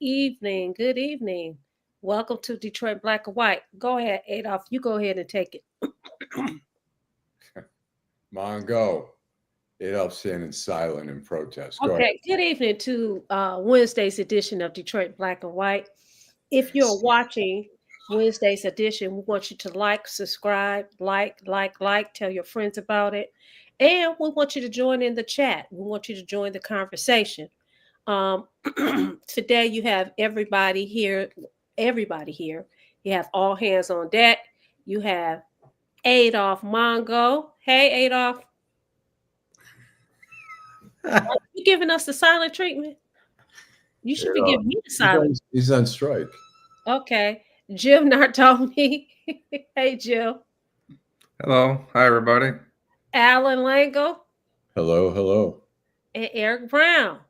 evening. Good evening. Welcome to Detroit Black and White. Go ahead, Adolph. You go ahead and take it. Mongo. Adolph standing silent in protest. Go ahead. Okay. Good evening to Wednesday's edition of Detroit Black and White. If you're watching Wednesday's edition, we want you to like, subscribe, tell your friends about it. And we want you to join in the chat. We want you to join the conversation. Um, Today you have everybody here. Everybody here. You have all hands on deck. You have Adolph Mongo. Hey, Adolph. Are you giving us the silent treatment? You should be giving me the silent. He's on strike. Okay. Jim Nardone. Hey, Jim. Hello. Hi, everybody. Allan Lengel. Hello. And Eric Brown.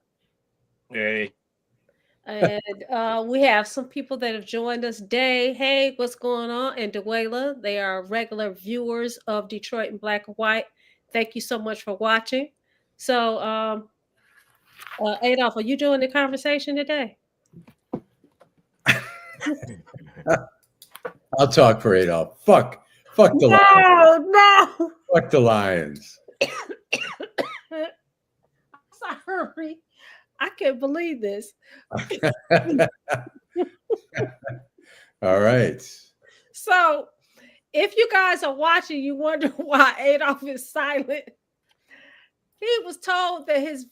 Hey. And we have some people that have joined us. Day, hey, what's going on? And Dewayla, they are regular viewers of Detroit in Black and White. Thank you so much for watching. So, Adolph, are you doing the conversation today? I'll talk for Adolph. Fuck the Lions. No. Fuck the Lions. Sorry. I can't believe this. All right. So, if you guys are watching, you wonder why Adolph is silent. He was told that his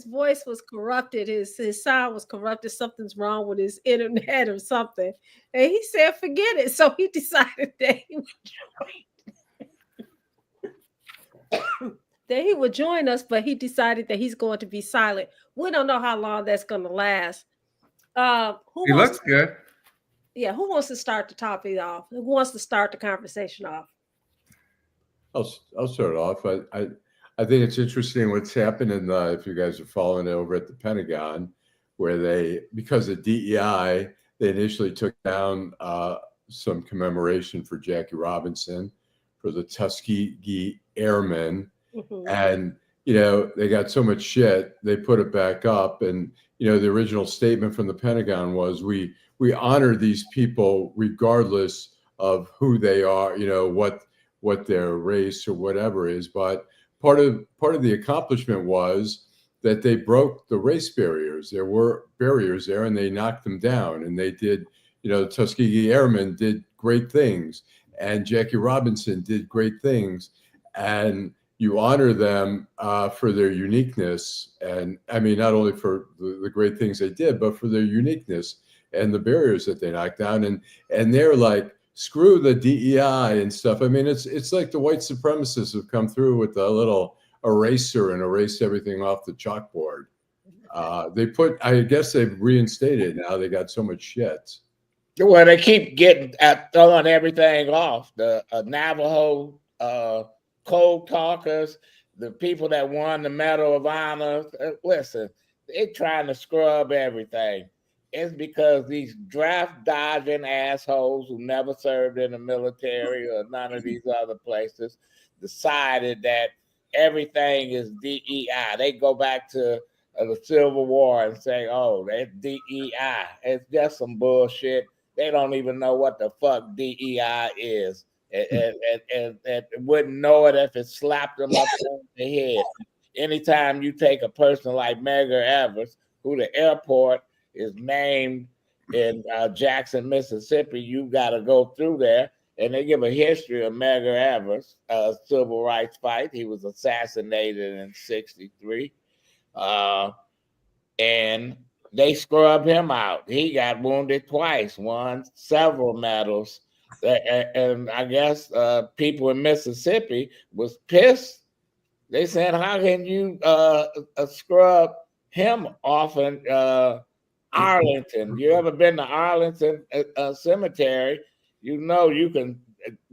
voice was corrupted, his sound was corrupted, something's wrong with his internet or something. And he said, forget it. So he decided that he would join us, but he decided that he's going to be silent. We don't know how long that's going to last. He looks good. Yeah, who wants to start the topic off? Who wants to start the conversation off? I'll start off. I think it's interesting what's happening. If you guys are following it over at the Pentagon, where because of DEI, they initially took down some commemoration for Jackie Robinson, for the Tuskegee Airmen. Mm-hmm. And, they got so much shit, they put it back up. And, the original statement from the Pentagon was, we honor these people regardless of who they are, what their race or whatever is. But part of the accomplishment was that they broke the race barriers. There were barriers there, and they knocked them down. And they did, the Tuskegee Airmen did great things, and Jackie Robinson did great things. And you honor them for their uniqueness. And I mean, not only for the great things they did, but for their uniqueness and the barriers that they knocked down. And they're like, screw the DEI and stuff. I mean, it's like the white supremacists have come through with a little eraser and erased everything off the chalkboard. I guess they've reinstated now. They got so much shit. Well, they keep throwing everything off. The Navajo code talkers, the people that won the Medal of Honor. Listen, they're trying to scrub everything. It's because these draft dodging assholes who never served in the military or none of these other places decided that everything is DEI. They go back to the Civil War and say, oh, that's DEI. It's just some bullshit. They don't even know what the fuck DEI is. And wouldn't know it if it slapped them up on the head. Anytime you take a person like Medgar Evers, who the airport is named in Jackson, Mississippi, you got to go through there. And they give a history of Medgar Evers, civil rights fight. He was assassinated in 1963. And they scrubbed him out. He got wounded twice, won several medals. And I guess people in Mississippi was pissed. They said, how can you scrub him off in Arlington? You ever been to Arlington Cemetery? You can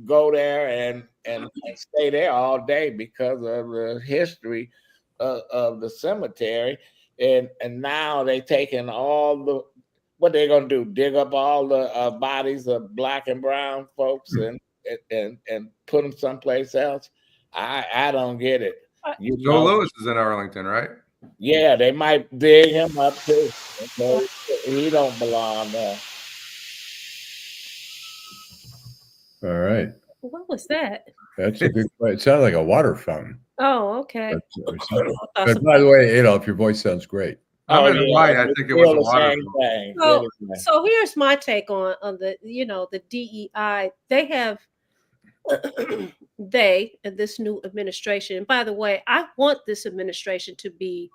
go there and stay there all day because of the history of the cemetery. And now they taking what they gonna do? Dig up all the bodies of black and brown folks and put them someplace else? I don't get it. Joe Louis is in Arlington, right? Yeah, they might dig him up too. Okay? He don't belong there. All right. What was that? That's a good question. It sounded like a water fountain. Oh, okay. But by the way, Adolph, your voice sounds great. I'm Oh in the yeah, right. I think it was a the water. same thing. So here's my take on the the DEI. They have and this new administration. And by the way, I want this administration to be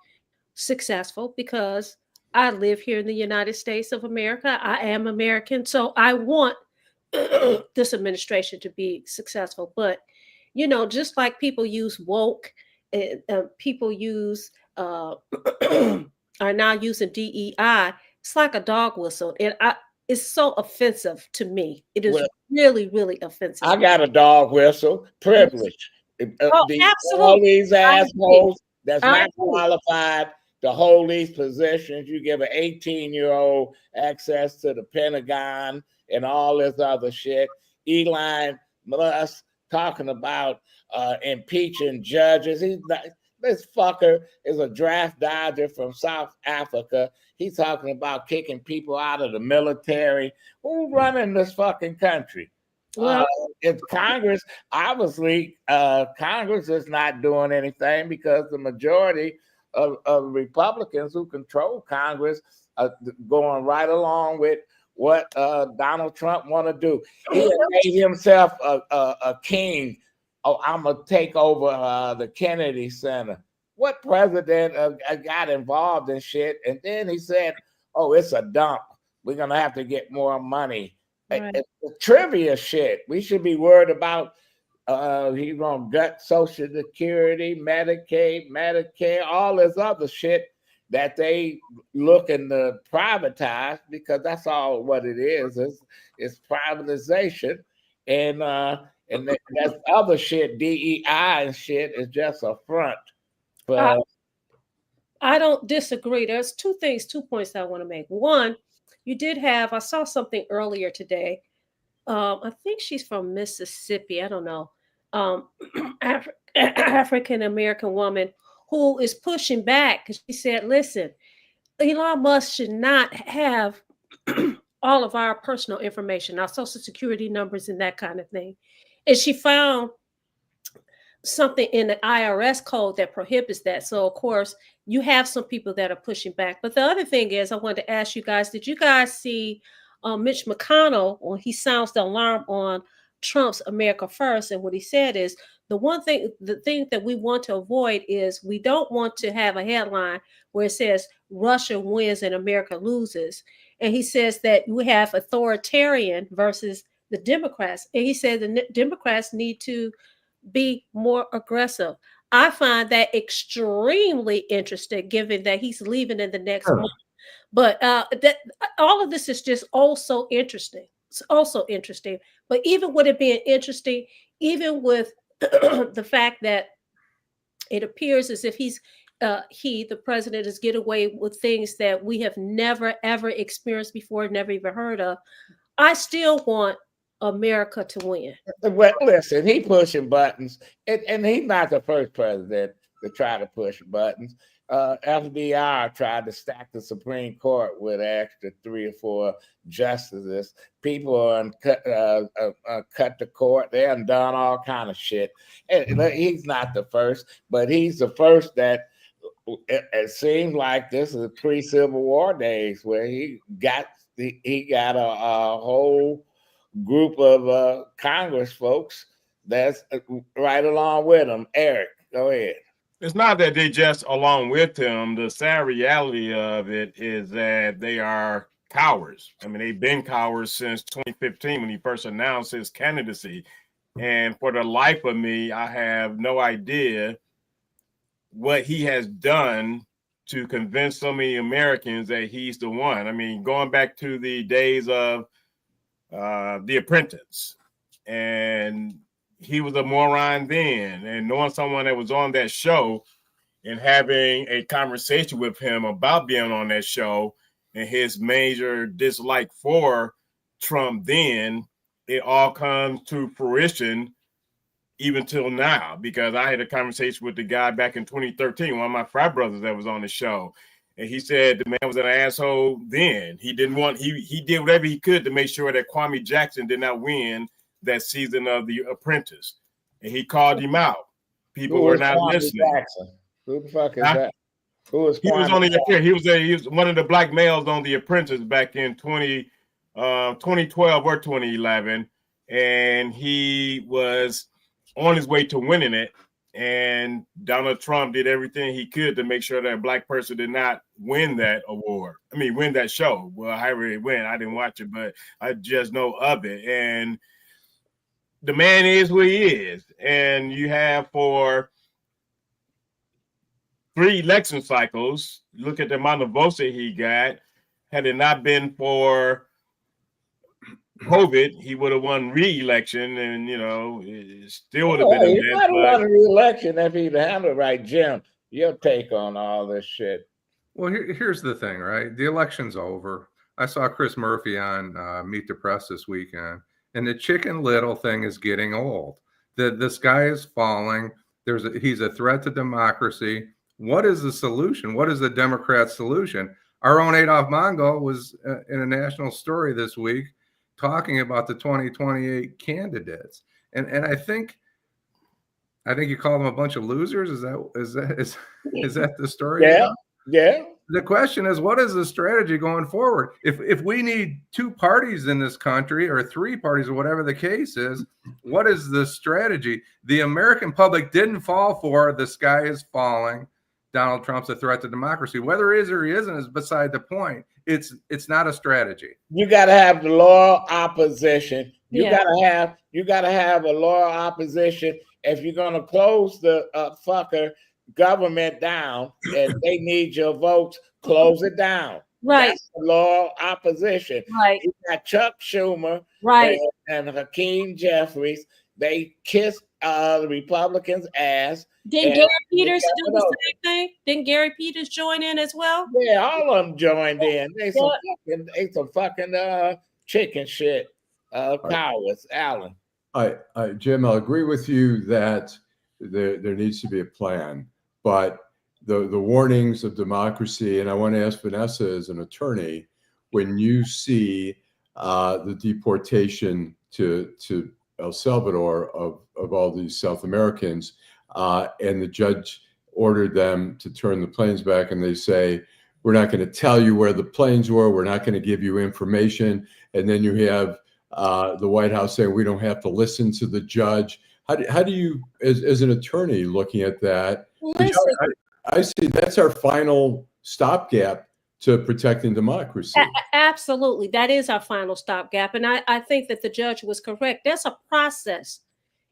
successful because I live here in the United States of America. I am American, so I want this administration to be successful. But just like people use woke, people use are now using DEI. It's like a dog whistle, and it's so offensive to me. It is really, really offensive. I got a dog whistle. Privilege. Absolutely. All these assholes that's not qualified to hold these positions. You give an 18-year-old access to the Pentagon and all this other shit. Elon Musk talking about impeaching judges. This fucker is a draft dodger from South Africa. He's talking about kicking people out of the military. Who's running this fucking country? Well, it's Congress. Obviously, Congress is not doing anything because the majority of Republicans who control Congress are going right along with what Donald Trump want to do. He made himself a king. Oh, I'm gonna take over the Kennedy Center. What president got involved in shit? And then he said, "Oh, it's a dump. We're gonna have to get more money." Right. It's trivia shit. We should be worried about he's gonna gut Social Security, Medicaid, Medicare, all this other shit that they looking to privatize, because that's all what it is. It's privatization, and that's other shit, DEI and shit, is just a front. But I don't disagree. There's two points that I want to make. One, you did have, I saw something earlier today. I think she's from Mississippi. I don't know. African American woman who is pushing back because she said, listen, Elon Musk should not have all of our personal information, our social security numbers and that kind of thing. And she found something in the IRS code that prohibits that. So, of course, you have some people that are pushing back. But the other thing is, I wanted to ask you guys, did you guys see Mitch McConnell when he sounds the alarm on Trump's America First? And what he said is, the thing that we want to avoid is we don't want to have a headline where it says Russia wins and America loses. And he says that we have authoritarian versus the Democrats. And he said the Democrats need to be more aggressive. I find that extremely interesting, given that he's leaving in the next month. But that all of this is just also interesting. It's also interesting. But even with it being interesting, even with the fact that it appears as if the president, is getting away with things that we have never ever experienced before, never even heard of, I still want America to win. Well, listen, he pushing buttons, and he's not the first president to try to push buttons. FDR tried to stack the Supreme Court with an extra 3 or 4 justices. People cut the court. They done all kind of shit. And he's not the first, but he's the first that it seems like this is pre-Civil War days, where he got a whole group of Congress folks that's right along with him. Eric, go ahead. It's not that they just along with him. The sad reality of it is that they are cowards. I mean, they've been cowards since 2015 when he first announced his candidacy. And for the life of me, I have no idea what he has done to convince so many Americans that he's the one. I mean, going back to the days of The Apprentice, and he was a moron then, and knowing someone that was on that show and having a conversation with him about being on that show and his major dislike for Trump, then it all comes to fruition even till now, because I had a conversation with the guy back in 2013, one of my frat brothers that was on the show. And he said the man was an asshole then. He didn't want, he did whatever he could to make sure that Kwame Jackson did not win that season of The Apprentice. And he called him out. People were not listening. Jackson? Who the fuck is that? Who was he was on the he was one of the black males on The Apprentice back in 2012 or 2011. And he was on his way to winning it. And Donald Trump did everything he could to make sure that a black person did not win that award. I mean, win that show. Well, however it went, I didn't watch it, but I just know of it. And the man is who he is. And you have for 3 election cycles, look at the amount of votes that he got. Had it not been for COVID, he would have won re-election, and it still would have been. He might have won re-election if he'd handled it right. Jim, your take on all this shit? Well, here's the thing, right? The election's over. I saw Chris Murphy on Meet the Press this weekend, and the Chicken Little thing is getting old. The sky is falling. He's a threat to democracy. What is the solution? What is the Democrat solution? Our own Adolph Mongo was in a national story this week talking about the 2028 candidates, and I think you call them a bunch of losers. Is that the story? Yeah. The question is, what is the strategy going forward? If we need 2 parties in this country or 3 parties or whatever the case is, what is the strategy? The American public didn't fall for the sky is falling. Donald Trump's a threat to democracy. Whether he is or he isn't is beside the point. It's not a strategy. You got to have the loyal opposition. You gotta have a loyal opposition if you're gonna close the fucker government down and they need your votes. Close it down. Right. That's the loyal opposition. Right. You got Chuck Schumer. Right. And Hakeem Jeffries. They kissed the Republicans' ass. Didn't Gary Peters do the same thing? Didn't Gary Peters join in as well? Yeah, all of them joined in. They some fucking chicken shit. Cowards, Allen. Jim, I'll agree with you that there needs to be a plan, but the warnings of democracy, and I want to ask Vanessa as an attorney, when you see the deportation to El Salvador of all these South Americans, and the judge ordered them to turn the planes back, and they say, we're not going to tell you where the planes were, we're not going to give you information, and then you have the White House saying we don't have to listen to the judge. How do you, as an attorney, looking at that? I see that's our final stopgap to protecting democracy. Absolutely, that is our final stopgap, and I think that the judge was correct. There's a process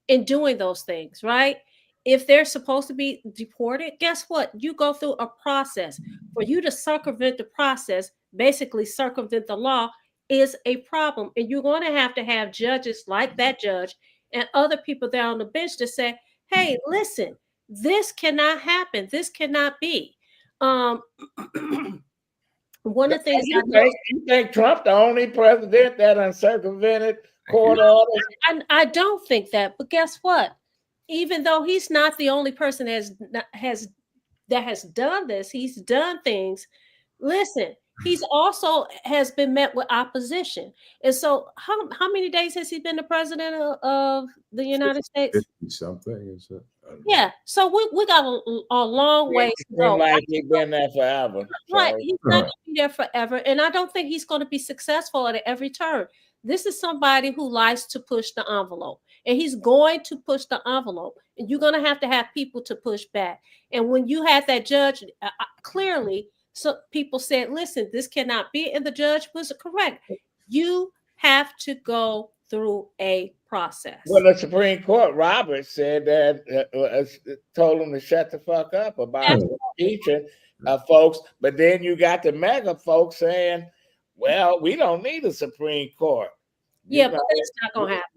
in doing those things, right? If they're supposed to be deported, guess what? You go through a process. For you to circumvent the process, basically circumvent the law, is a problem. And you're going to have judges like that judge and other people there on the bench to say, hey, listen, this cannot happen. This cannot be. One of the things you think Trump the only president that uncircumvented court orders? I don't think that, but guess what? Even though he's not the only person that has done this, he's done things. Listen, he's also has been met with opposition. And so how many days has he been the president of the United States? 50 something, is it? Yeah. So we got a long way to go. Like he's been there forever. Right. He's not going to be there forever. And I don't think he's going to be successful at every turn. This is somebody who likes to push the envelope, and he's going to push the envelope, and you're going to have people to push back. And when you had that judge, clearly, so people said, listen, this cannot be. And the judge was correct. You have to go through a process. Well, the Supreme Court, Roberts said that, told him to shut the fuck up about impeaching folks. But then you got the mega folks saying, well, we don't need a Supreme Court. Yeah, but that's not going to happen.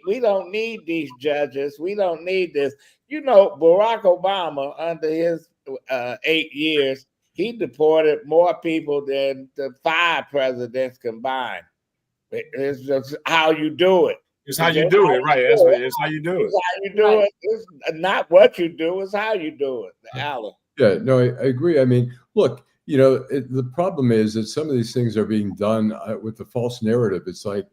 We don't need these judges. We don't need this. You know, Barack Obama, under his 8 years, he deported more people than the 5 presidents combined. It's just how you do it. It's how you do it, right? That's what it's how you do it. It's how you do it. It's not what you do, it's how you do it, Allan. Yeah, no, I agree. I mean, look, the problem is that some of these things are being done with the false narrative. It's like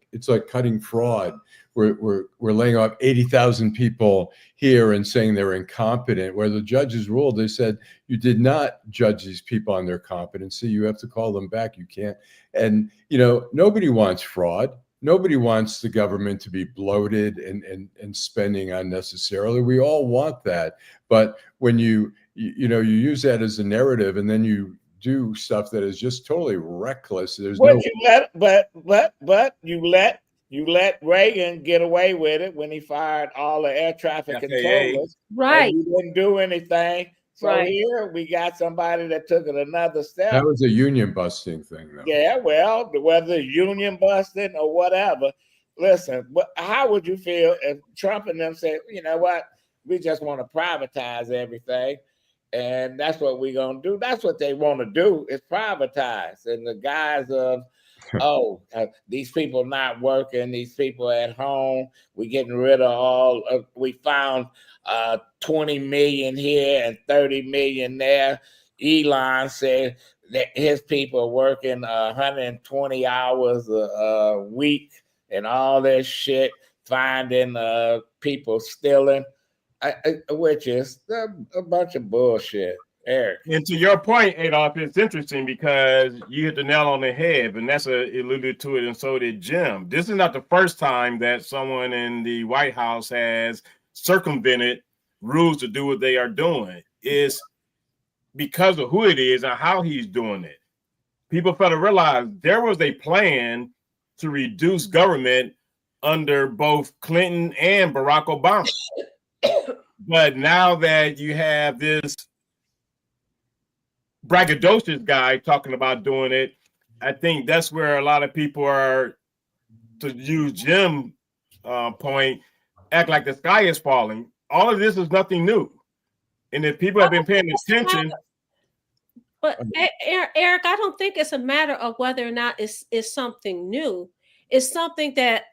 cutting fraud. We're laying off 80,000 people here and saying they're incompetent. Where the judges ruled, they said you did not judge these people on their competency. You have to call them back. You can't. And nobody wants fraud. Nobody wants the government to be bloated and spending unnecessarily. We all want that. But when you use that as a narrative and then you do stuff that is just totally reckless. But you let Reagan get away with it when he fired all the air traffic controllers. Right. He didn't do anything. So here we got somebody that took it another step. That was a union busting thing, though. Yeah, well, whether union busting or whatever. Listen, how would you feel if Trump and them said, you know what, we just want to privatize everything, and that's what we're going to do? That's what they want to do, is privatize. And the guys of, these people not working, these people at home, we're getting rid of all of, we found 20 million here and 30 million there. Elon said that his people are working 120 hours a week and all this shit, finding people stealing, which is a bunch of bullshit. Eric. And to your point, Adolph, it's interesting because you hit the nail on the head. Vanessa alluded to it, and so did Jim. This is not the first time that someone in the White House has circumvented rules to do what they are doing. It's because of who it is and how he's doing it. People fail to realize there was a plan to reduce government under both Clinton and Barack Obama. But now that you have this braggadocious guy talking about doing it, I think that's where a lot of people are, to use Jim's point, act like the sky is falling. All of this is nothing new. And if people have been paying attention. But Eric, I don't think it's a matter of whether or not it's something new. It's something that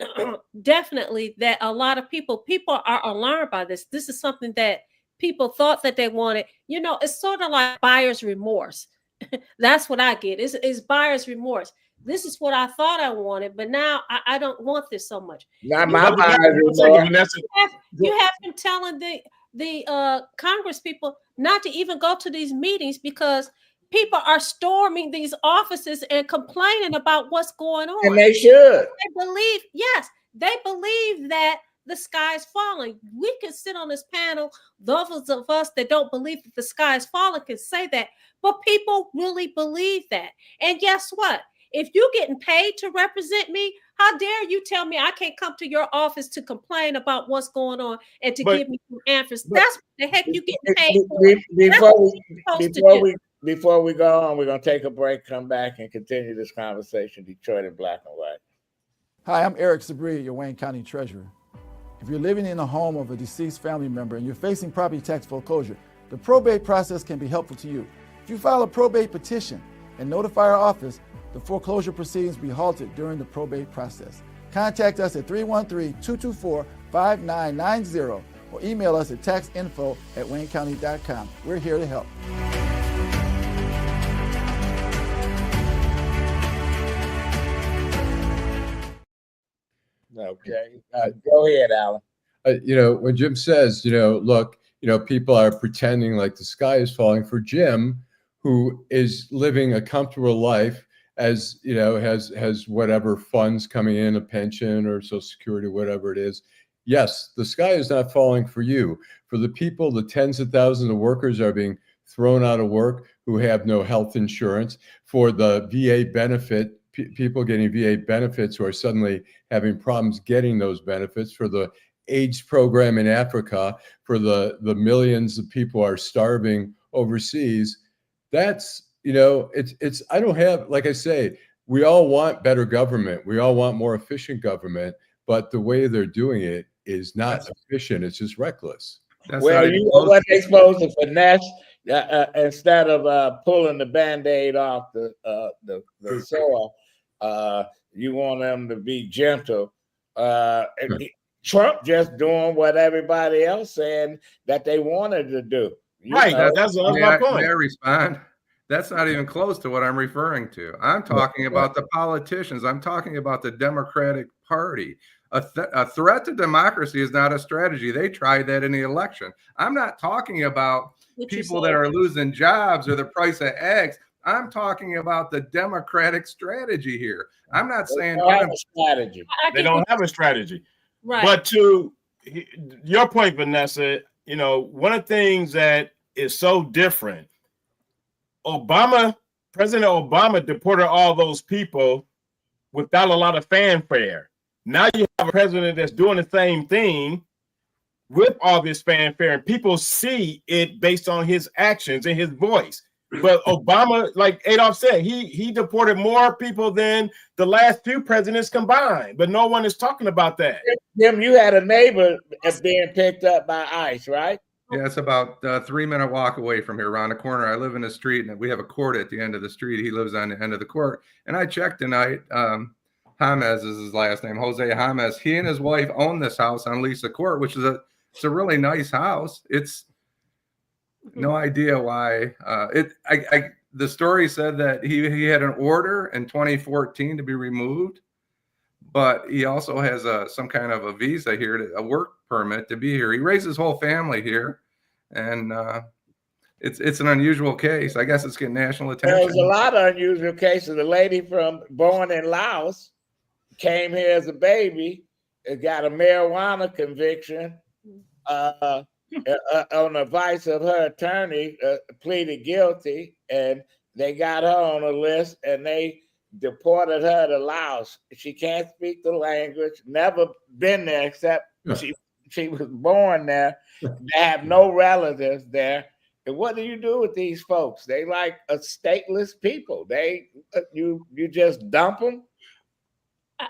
definitely that a lot of people are alarmed by this. This is something that people thought that they wanted. It's sort of like buyer's remorse. That's what I get. It's buyer's remorse. This is what I thought I wanted, but now I don't want this so much. Not my buyer's remorse. You have been telling the Congress people not to even go to these meetings because people are storming these offices and complaining about what's going on. And they should. They believe that the sky is falling. We can sit on this panel. Those of us that don't believe that the sky is falling can say that, but people really believe that. And guess what? If you're getting paid to represent me, how dare you tell me I can't come to your office to complain about what's going on and to give me some answers? That's what the heck you getting paid for. Before we go on, we're going to take a break, come back, and continue this conversation, Detroit in Black and White. Hi, I'm Eric Sabri, your Wayne County Treasurer. If you're living in the home of a deceased family member and you're facing property tax foreclosure, the probate process can be helpful to you. If you file a probate petition and notify our office, the foreclosure proceedings will be halted during the probate process. Contact us at 313-224-5990 or email us at taxinfo@waynecounty.com. We're here to help. Okay. Go ahead, Allan. When Jim says, look, people are pretending like the sky is falling, for Jim, who is living a comfortable life, as has whatever funds coming in, a pension or Social Security, whatever it is. Yes, the sky is not falling for you. For the people, the tens of thousands of workers are being thrown out of work who have no health insurance. For the VA benefit, people getting VA benefits who are suddenly having problems getting those benefits. For the AIDS program in Africa, for the millions of people who are starving overseas. That's, it's, I don't have, like I say, we all want better government. We all want more efficient government, but the way they're doing it is not efficient. It's just reckless. Well, you know what they're supposed to finesse instead of pulling the Band-Aid off the sore. You want them to be gentle Trump just doing what everybody else saying that they wanted to do. Right. That's my point. May I respond? That's not even close to what I'm referring to. I'm talking about the politicians. I'm talking about the Democratic Party. A threat to democracy is not a strategy. They tried that in the election. I'm not talking about people that are losing jobs or the price of eggs. I'm talking about the Democratic strategy here. I'm not saying they don't have a strategy. They don't have a strategy. Right. But to your point, Vanessa, one of the things that is so different, President Obama deported all those people without a lot of fanfare. Now you have a president that's doing the same thing with all this fanfare, and people see it based on his actions and his voice. But Obama, like Adolph said, he deported more people than the last few presidents combined. But no one is talking about that. Jim, you had a neighbor that's being picked up by ICE, right? Yeah, it's about a 3-minute walk away from here, around the corner. I live in a street, and we have a court at the end of the street. He lives on the end of the court. And I checked tonight. James is his last name, Jose James. He and his wife own this house on Lisa Court, which is it's a really nice house. It's no idea why. The story said that he had an order in 2014 to be removed, but he also has some kind of a visa here, a work permit to be here. He raised his whole family here, and it's an unusual case. I guess it's getting national attention. There's a lot of unusual cases. The lady born in Laos came here as a baby, got a marijuana conviction. On advice of her attorney, pleaded guilty, and they got her on a list, and they deported her to Laos. She can't speak the language, never been there except she was born there. They have no relatives there. And what do you do with these folks? They like a stateless people. You just dump them.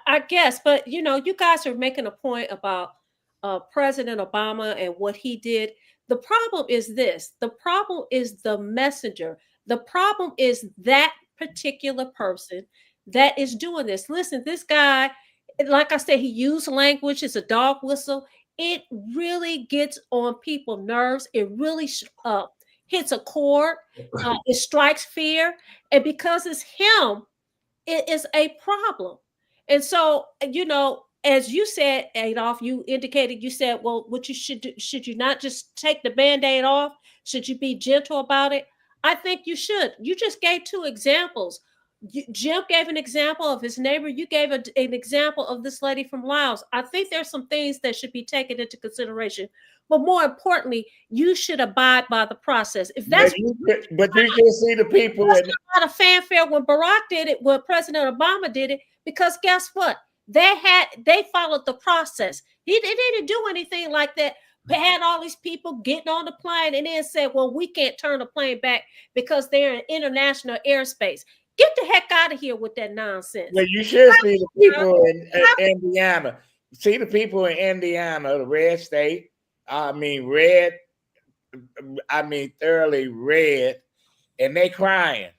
I guess, but you guys are making a point about President Obama and what he did. The problem is this. The problem is the messenger. The problem is that particular person that is doing this. Listen, this guy, like I said, he used language. It's a dog whistle. It really gets on people's nerves. It really hits a chord. It strikes fear. And because it's him, it is a problem. And so, as you said, Adolph, you said, well, what you should do, should you not just take the Band-Aid off? Should you be gentle about it? I think you should. You just gave 2 examples. Jim gave an example of his neighbor. You gave an example of this lady from Laos. I think there's some things that should be taken into consideration. But more importantly, you should abide by the process. If that's but you can see the people. There's a lot of fanfare when Barack did it, when President Obama did it, because guess what? They followed the process. They didn't do anything like that. They had all these people getting on the plane and then said, well, we can't turn the plane back because they're in international airspace. Get the heck out of here with that nonsense. Well, you should see the people in Indiana. See the people in Indiana, the red state. Thoroughly red. And they crying.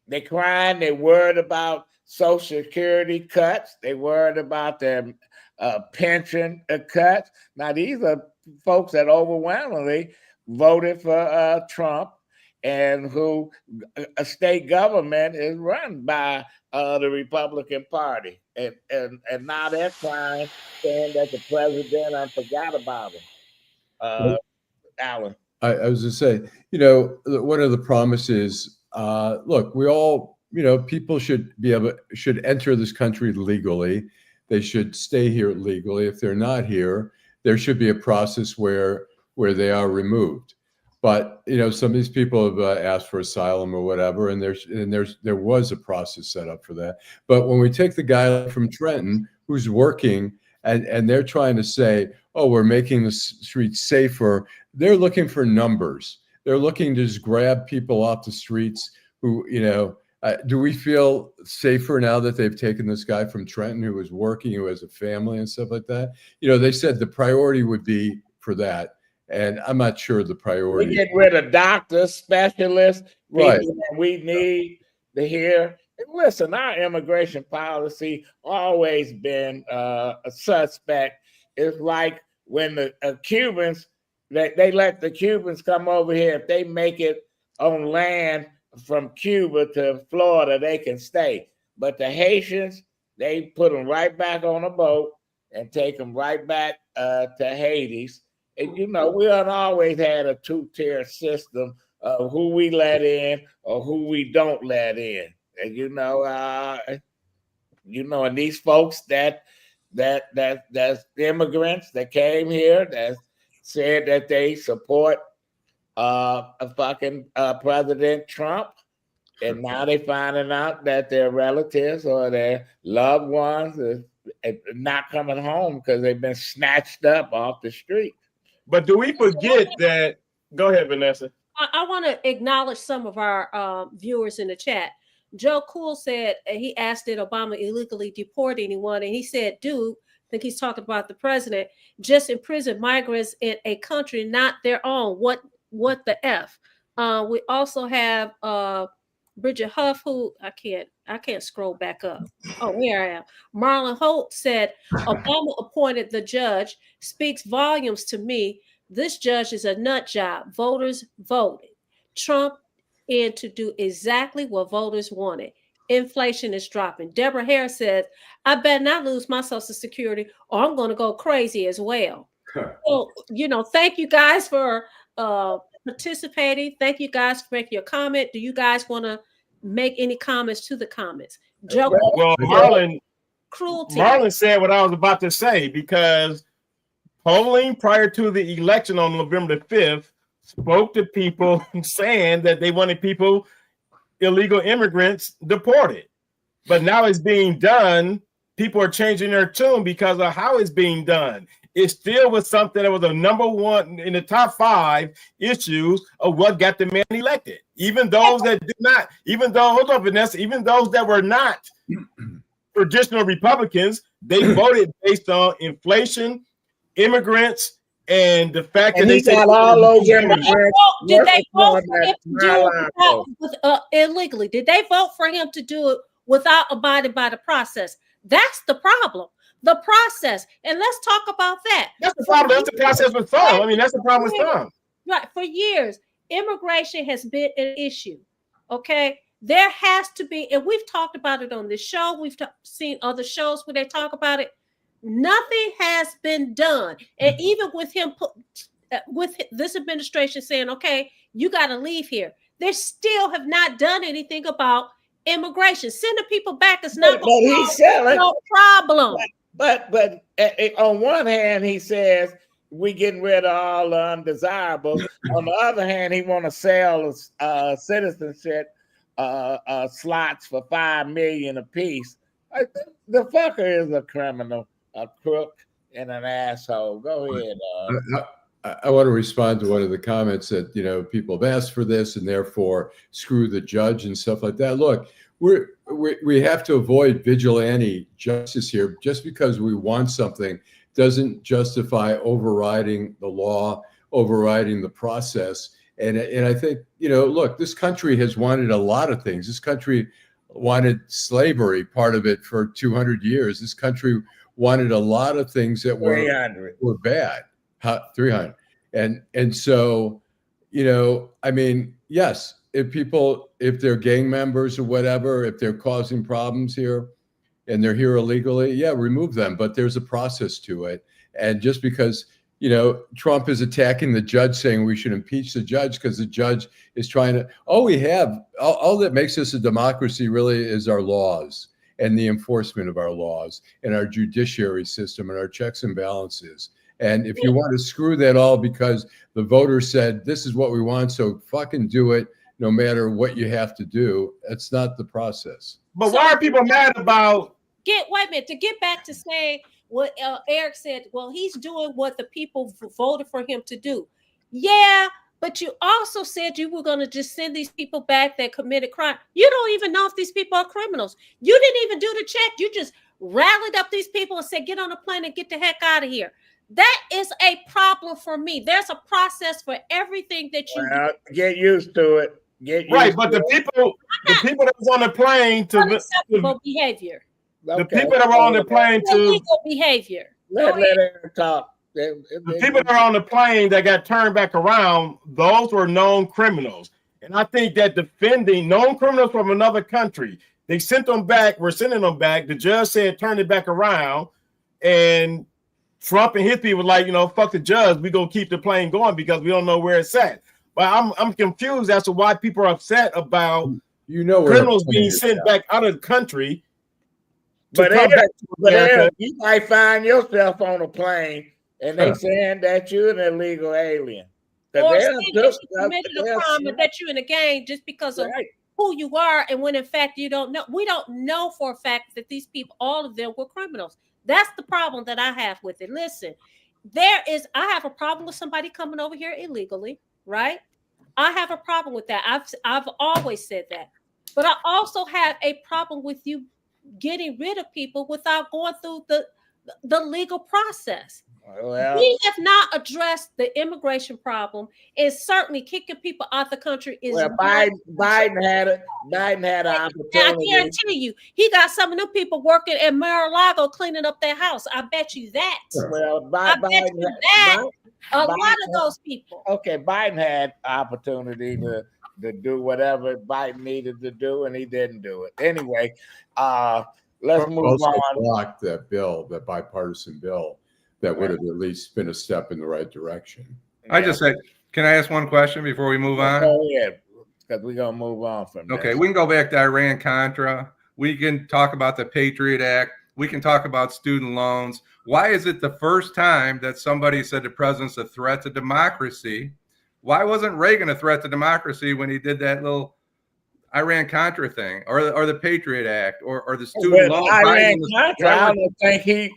They're worried about Social Security cuts. They worried about their pension cuts. Now, these are folks that overwhelmingly voted for Trump, and who a state government is run by the Republican Party. And now they're crying, saying that the president forgot about them. Allan. I was going to say, one of the promises, look, we all, people should enter this country legally. They should stay here legally. If they're not here, there should be a process where they are removed. But some of these people have asked for asylum or whatever, and there was a process set up for that. But when we take the guy from Trenton who's working, and they're trying to say, oh, we're making the streets safer, they're looking for numbers. They're looking to just grab people off the streets who, do we feel safer now that they've taken this guy from Trenton who was working, who has a family and stuff like that? They said the priority would be for that. And I'm not sure the priority. We get rid of doctors, specialists, right? People that we need to hear. Listen, our immigration policy always been a suspect. It's like when the Cubans, they let the Cubans come over here. If they make it on land from Cuba to Florida, they can stay. But the Haitians, they put them right back on a boat and take them right back to Hades. And you know, we have always had a two-tier system of who we let in or who we don't let in. And and these folks that's immigrants that came here that said that they support President Trump, and now they finding out that their relatives or their loved ones are not coming home because they've been snatched up off the street. But do we forget that? Go ahead, Vanessa. I want to acknowledge some of our viewers in the chat. Joe Cool said he asked did Obama illegally deport anyone, and he said, dude, I think he's talking about the president, just imprison migrants in a country not their own. What the F? We also have Bridget Huff, who I can't scroll back up. Oh, here I am. Marlon Holt said Obama appointed the judge, speaks volumes to me. This judge is a nut job. Voters voted Trump in to do exactly what voters wanted. Inflation is dropping. Deborah Harris said, I better not lose my Social Security or I'm going to go crazy as well. So, thank you guys for participating. Thank you guys for making your comment. Do you guys want to make any comments to the comments? Joe, well, Marlon said what I was about to say, because polling prior to the election on November the 5th spoke to people saying that they wanted illegal immigrants deported. But now it's being done. People are changing their tune because of how it's being done. It still was something that was a number one in the top 5 issues of what got the man elected. Even those that did not, hold on, Vanessa, even those that were not traditional Republicans, they voted based on inflation, immigrants, and the fact that they got all those immigrants. Did they vote for him to do it illegally? Did they vote for him to do it without abiding by the process? That's the problem. The process. And let's talk about that. That's the problem. That's the process with some. I mean, that's the problem with some. Right. For years, immigration has been an issue. Okay. There has to be, and we've talked about it on this show. We've seen other shows where they talk about it. Nothing has been done. And even with him, with this administration saying, okay, you got to leave here, they still have not done anything about immigration. Sending people back is not no problem. But on one hand, he says we getting rid of all the undesirables. On the other hand, he want to sell citizenship slots for $5 million apiece. The fucker is a criminal, a crook, and an asshole. Go ahead. I want to respond to one of the comments that people have asked for this and therefore screw the judge and stuff like that. Look, we have to avoid vigilante justice here. Just because we want something doesn't justify overriding the law, overriding the process. And I think, look, this country has wanted a lot of things. This country wanted slavery, part of it, for 200 years. This country wanted a lot of things that were bad. 300. And so, I mean, yes, if they're gang members or whatever, if they're causing problems here and they're here illegally, yeah, remove them. But there's a process to it. And just because, Trump is attacking the judge, saying we should impeach the judge because the judge is trying to, all that makes us a democracy really is our laws and the enforcement of our laws and our judiciary system and our checks and balances. And if you want to screw that all because the voters said, this is what we want, so fucking do it, no matter what you have to do, that's not the process. But why are people mad about? Wait a minute, to get back to saying what Eric said, well, he's doing what the people voted for him to do. Yeah, but you also said you were going to just send these people back that committed crime. You don't even know if these people are criminals. You didn't even do the check. You just rallied up these people and said, get on a plane and get the heck out of here. That is a problem for me. There's a process for everything that you do. Get used to it. Right, but the people that was on the plane to unacceptable behavior. The people that were on the plane to illegal behavior. Let Eric talk. The people that are on the plane that got turned back around, those were known criminals. And I think that defending known criminals from another country, they sent them back. We're sending them back. The judge said, turn it back around. And Trump and his people were like, fuck the judge. We're going to keep the plane going because we don't know where it's at. But I'm confused as to why people are upset about criminals being sent back out of the country. But you might find yourself on a plane and they saying that you're an illegal alien. Or you committed a crime or that you're in a gang just because of who you are, and when in fact you don't know. We don't know for a fact that these people, all of them, were criminals. That's the problem that I have with it. Listen, I have a problem with somebody coming over here illegally, right? I have a problem with that. I've always said that. But I also have a problem with you getting rid of people without going through the legal process. Well, we have not addressed the immigration problem, and certainly kicking people out the country is. Well, Biden had an opportunity. I guarantee you, he got some of them people working at Mar-a-Lago cleaning up their house. I bet you that. Well, I bet you that. A lot of those people. Okay, Biden had opportunity to do whatever Biden needed to do, and he didn't do it. Anyway, let's move on. Blocked that bill, that bipartisan bill, that would have at least been a step in the right direction. I just said, can I ask one question before we move on? Go ahead, because we're going to move on from Okay, this. we can go back to Iran-Contra. We can talk about the Patriot Act. We can talk about student loans. Why is it the first time that somebody said the president's a threat to democracy? Why wasn't Reagan a threat to democracy when he did that little Iran-Contra thing, or the Patriot Act, or the student loan? Iran-Contra,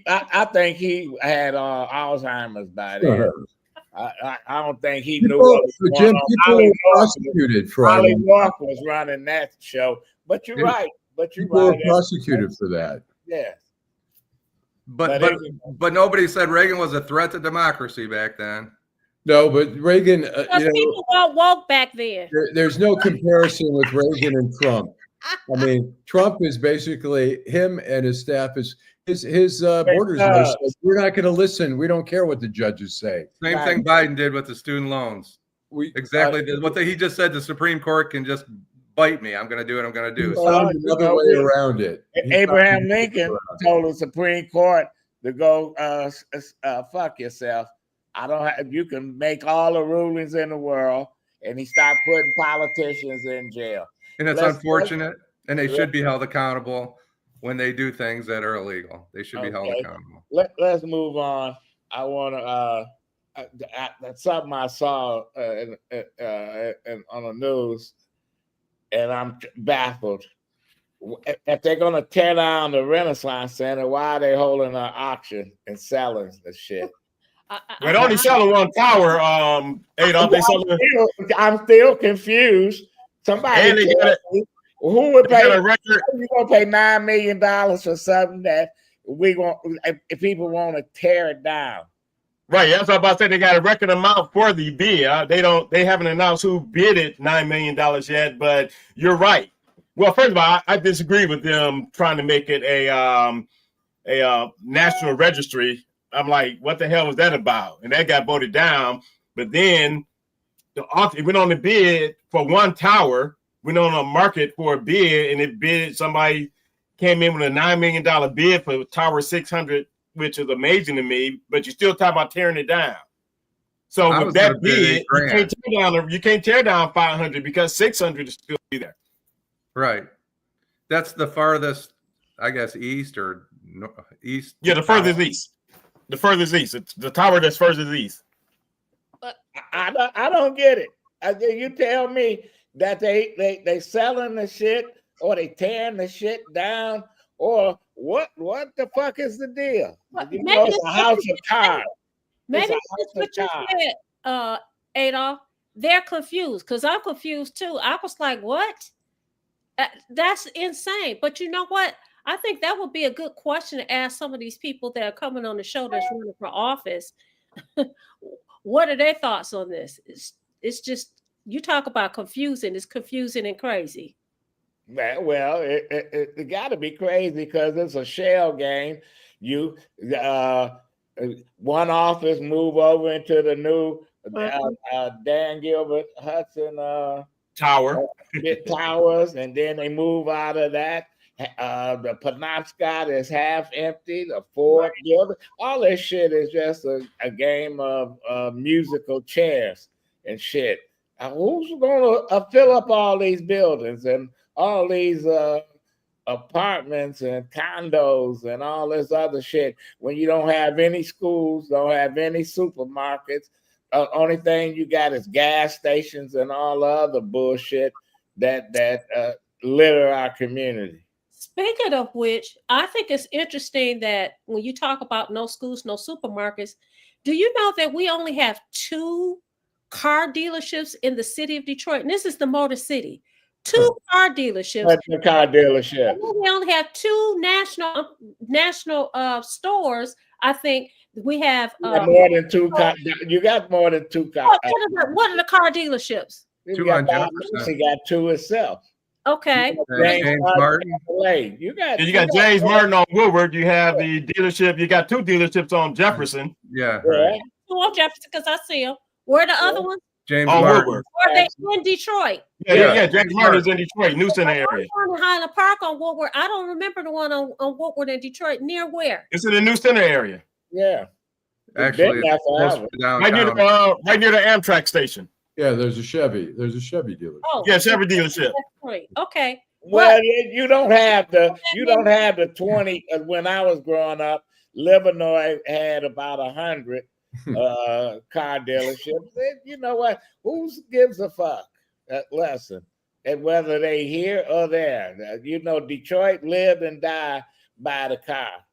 I think he had Alzheimer's by then. I don't think he knew what was going on. People were prosecuted for Ollie North was running that show. But you're right. People were prosecuted for that. Yes. But nobody said Reagan was a threat to democracy back then. No, but Reagan, people won't walk back there. There's no comparison with Reagan and Trump. I mean, Trump is basically, him and his staff is his borders. We're not going to listen. We don't care what the judges say. Same thing Biden did with the student loans. What he just said. The Supreme Court can just bite me. I'm going to do what I'm going to do. Found another way around it. Abraham Lincoln told the Supreme Court to go fuck yourself. You can make all the rulings in the world, and he stopped putting politicians in jail. And it's unfortunate, and they should be held accountable when they do things that are illegal. They should be held accountable. Let's move on. I want to that's something I saw on the news, and I'm baffled. If they're going to tear down the Renaissance Center, why are they holding an auction and selling the shit? They're only selling one tower. Adolph, I'm still confused. Somebody who would pay? You gonna pay $9 million for something that if people want to tear it down? Right. That's what I'm about to say. They got a record amount for the bid. They haven't announced who bid it $9 million yet. But you're right. Well, first of all, I disagree with them trying to make it a national registry. I'm like, what the hell was that about? And that got voted down. But then it went on the bid for one tower, went on a market for a bid, and somebody came in with a $9 million bid for Tower 600, which is amazing to me, but you're still talking about tearing it down. So with that bid, you can't tear down 500 because 600 is still be there. Right. That's the farthest, I guess, east or east. Yeah, the furthest east. The furthest east. It's the tower that's furthest east. I don't get it. You tell me that they selling the shit or they tearing the shit down or what the fuck is the deal? It's a house of cards. Maybe it's what you said, Adolph. They're confused because I'm confused too. I was like, what? That's insane. But you know what? I think that would be a good question to ask some of these people that are coming on the show that's running for office. What are their thoughts on this? It's just You talk about confusing. It's confusing and crazy. Well, it got to be crazy because it's a shell game. You one office move over into the new Dan Gilbert Hudson Tower. Towers, and then they move out of that. The Penobscot is half empty. The Ford Gilbert, all this shit is just a game of musical chairs and shit. Who's going to fill up all these buildings and all these apartments and condos and all this other shit when you don't have any schools, don't have any supermarkets? Only thing you got is gas stations and all the other bullshit that litter our community. Speaking of which, I think it's interesting that when you talk about no schools, no supermarkets, do you know that we only have 2 car dealerships in the city of Detroit? And this is the Motor City. 2 car dealerships. What's the car dealership? We only have 2 national stores. I think we have more than 2 car. You got more than 2 car. What are the car dealerships? Two got on Jefferson. He got 2 itself. Okay. James Martin. You got James Martin on Woodward. You have the dealership. You got 2 dealerships on Jefferson. Yeah. Right. 2 on Jefferson because I see them. Where are the other ones? James on Martin. Woodward. Are they in Detroit? Yeah. James Martin's in Detroit, Newson area. One in Highland Park on Woodward. I don't remember the one on Woodward in Detroit. Near where? It's in the New Center area. Yeah. Actually, right near the Amtrak station. Yeah, there's a Chevy dealership. Oh, yeah, Chevy dealership. Great. Okay. Well, you don't have the 20. When I was growing up, Livernois had about 100 car dealerships. You know what? Who gives a fuck? Listen, and whether they here or there, Detroit lived and died by the car.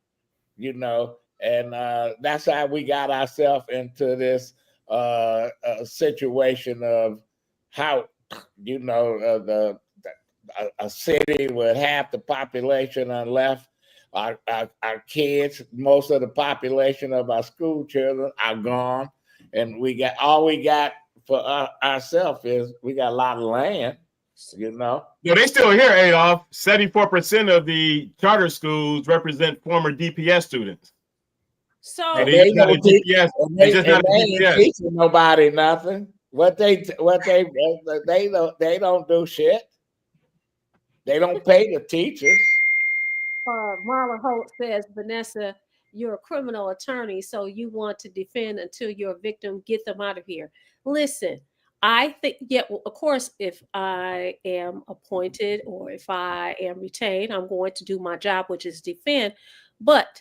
And that's how we got ourselves into this situation of how a city with half the population and left our kids, most of the population of our school children are gone, and we got for ourselves is we got a lot of land. No, they still here, Adolph. 74% of the charter schools represent former DPS students. So they ain't teaching nobody nothing. They don't do shit. They don't pay the teachers. Marla Holt says, Vanessa, you're a criminal attorney, so you want to defend until you're a victim. Get them out of here. Listen, I think, of course, if I am appointed or if I am retained, I'm going to do my job, which is defend. But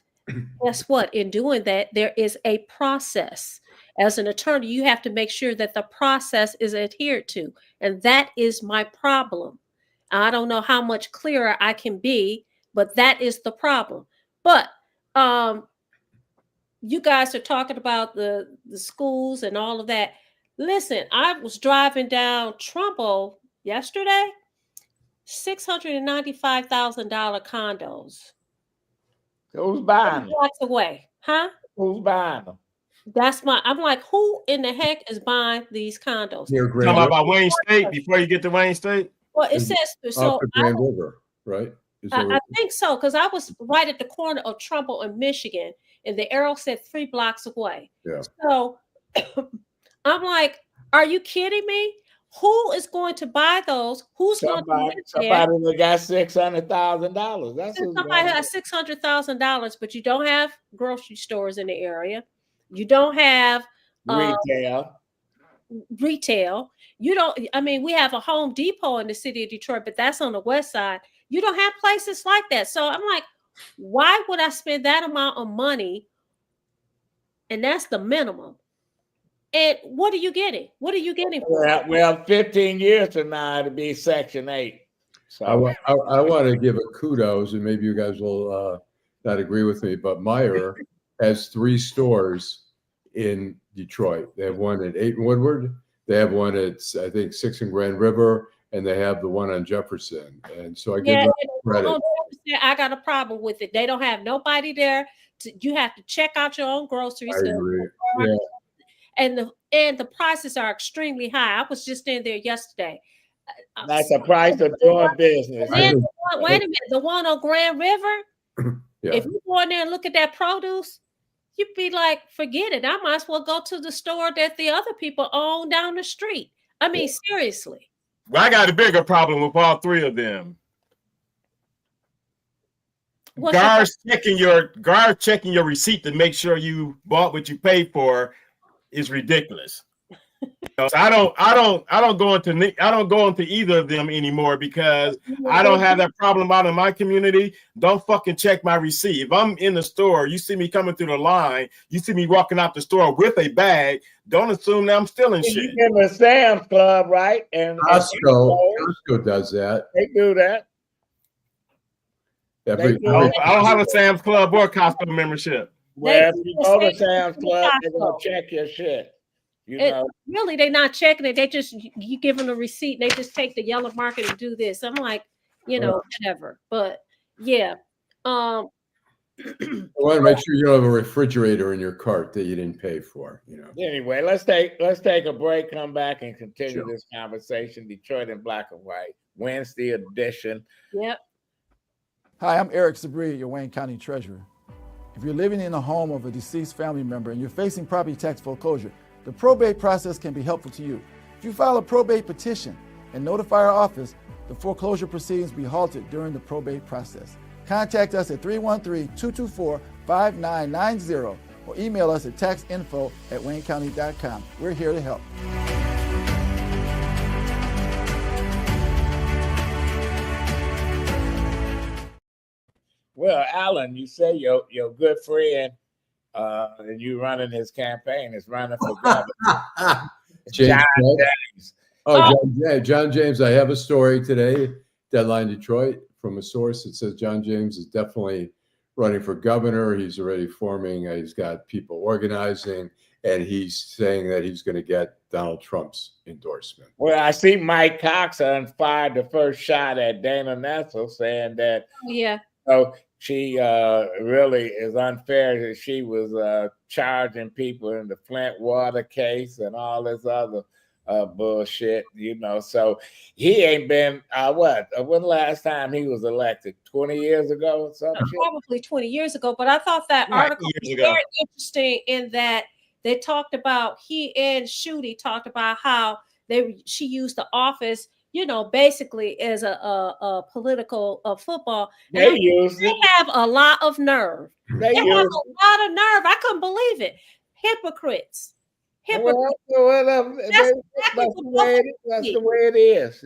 guess what? In doing that, there is a process. As an attorney, you have to make sure that the process is adhered to. And that is my problem. I don't know how much clearer I can be, but that is the problem. But you guys are talking about the schools and all of that. Listen, I was driving down Trumbull yesterday, $695,000 condos. Who's buying them? Blocks away, huh? Who's buying them? I'm like, who in the heck is buying these condos? Talking about Wayne State before you get to Wayne State? Well, it says so. Grand River, right? I think so, because I was right at the corner of Trumbull and Michigan, and the arrow said 3 blocks away. Yeah. So I'm like, are you kidding me? Who is going to buy those? Who's going to live there? Somebody that got $600,000. That's somebody has $600,000, but you don't have grocery stores in the area. You don't have retail. You don't. I mean, we have a Home Depot in the city of Detroit, but that's on the west side. You don't have places like that. So I'm like, why would I spend that amount of money? And that's the minimum. And what are you getting? What are you getting for it? Well, 15 years from now, it'll be Section 8. So I want to give a kudos, and maybe you guys will not agree with me, but Meyer has 3 stores in Detroit. They have one at 8 in Woodward. They have one at, I think, 6 in Grand River, and they have the one on Jefferson. And so I give them credit. I got a problem with it. They don't have nobody there. You have to check out your own groceries. I agree. Yeah. And and the prices are extremely high. I was just in there yesterday. That's the price of doing business. Then, wait a minute, the one on Grand River. Yeah. If you go in there and look at that produce, you'd be like, forget it. I might as well go to the store that the other people own down the street. I mean, seriously. Well, I got a bigger problem with all three of them. Guards checking your receipt to make sure you bought what you paid for is ridiculous. So I don't go into either of them anymore because I don't have that problem out in my community. Don't fucking check my receipt. If I'm in the store, you see me coming through the line, you see me walking out the store with a bag, don't assume that I'm stealing shit. In the Sam's Club, right? And Costco does that. They do that. I don't have a Sam's Club or Costco membership. Well, if you go to Sam's Club, they're gonna check your shit. You know, really, they're not checking it. They just, you give them a receipt. They just take the yellow market and do this. I'm like, whatever. But yeah, I want to make sure you don't have a refrigerator in your cart that you didn't pay for. Anyway, let's take a break. Come back and continue this conversation. Detroit in Black and White, Wednesday edition. Yep. Hi, I'm Eric Sabri, your Wayne County Treasurer. If you're living in the home of a deceased family member and you're facing property tax foreclosure, the probate process can be helpful to you. If you file a probate petition and notify our office, the foreclosure proceedings will be halted during the probate process. Contact us at 313-224-5990 or email us at taxinfo@waynecounty.com. We're here to help. Well, Allan, you say your good friend, and you running his campaign is running for governor. John James. John James. I have a story today, Deadline Detroit, from a source that says John James is definitely running for governor. He's already forming. He's got people organizing, and he's saying that he's going to get Donald Trump's endorsement. Well, I see Mike Cox fired the first shot at Dana Nessel, saying that. Yeah. So she really is unfair that she was charging people in the Flint water case and all this other bullshit, So he ain't been when last time he was elected? 20 years ago or something? Probably 20 years ago. But I thought that article was very interesting in that they talked about, he and Schuette talked about how she used the office, basically as a political football. They have a lot of nerve. They have a lot of nerve. I couldn't believe it. Hypocrites. That's the way it is.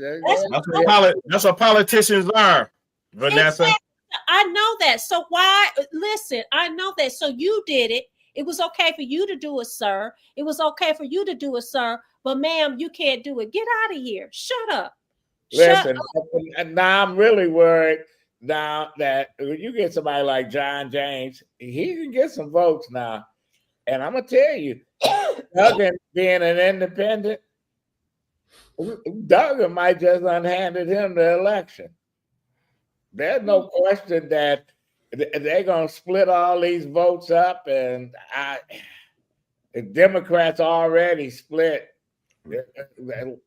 That's what politicians are, Vanessa. Exactly. I know that. So why? Listen, I know that. So you did it. It was okay for you to do it, sir. It was okay for you to do it, sir. But ma'am, you can't do it. Get out of here. Shut up. Listen, now I'm really worried now that when you get somebody like John James, he can get some votes now. And I'm going to tell you, Duggan being an independent, Duggan might just unhanded him the election. There's no question that they're going to split all these votes up, and the Democrats already split. And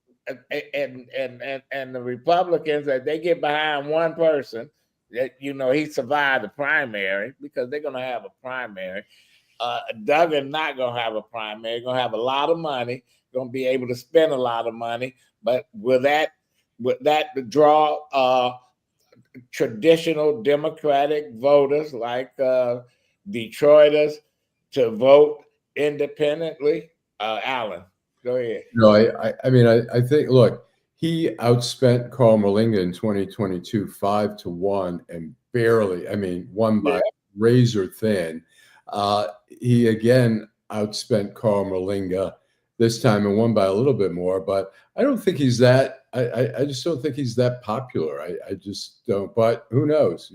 the Republicans, that they get behind one person, that he survived the primary because they're going to have a primary. Duggan not going to have a primary. Going to have a lot of money. Going to be able to spend a lot of money, but will that draw traditional Democratic voters like Detroiters to vote independently? Allan, go ahead. No, I think, look, he outspent Carl Merlinga in 2022 5-1 and barely, won by razor thin. He again outspent Carl Merlinga this time and won by a little bit more, but I don't think he's that. I just don't think he's that popular. I just don't. But who knows?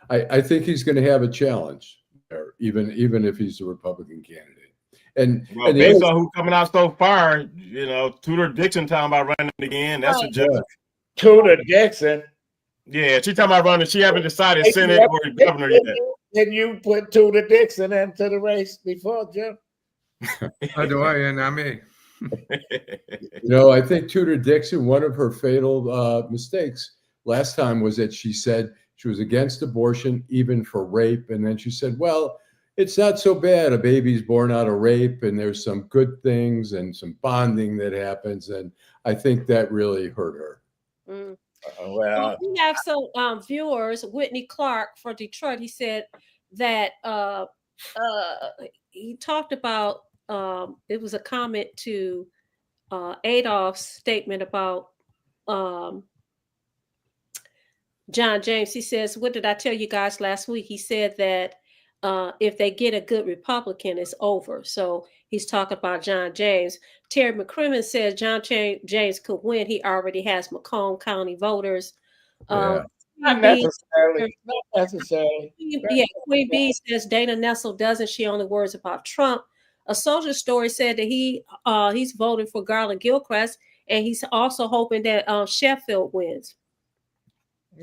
I think he's going to have a challenge there, even if he's a Republican candidate. And based on who's coming out so far, Tudor Dixon talking about running again. That's a joke. Tudor Dixon. Yeah, she talking about running. She haven't decided Senate or governor yet. Did you put Tudor Dixon into the race before, Jim? How do I? Yeah, not me. I think Tudor Dixon, one of her fatal mistakes last time was that she said she was against abortion, even for rape. And then she said, well, it's not so bad. A baby's born out of rape, and there's some good things and some bonding that happens. And I think that really hurt her. Mm. Well, we have some viewers. Whitney Clark from Detroit. He said that he talked about it was a comment to Adolph's statement about John James. He says, what did I tell you guys last week? He said that if they get a good Republican, it's over. So he's talking about John James. Terry McCrimmon says John James could win. He already has Macomb County voters. Yeah. Not necessarily. Not necessarily. Yeah, Queen B says Dana Nessel doesn't. She only worries about Trump. A Soldier Story said that he's voting for Garland Gilchrist, and he's also hoping that Sheffield wins.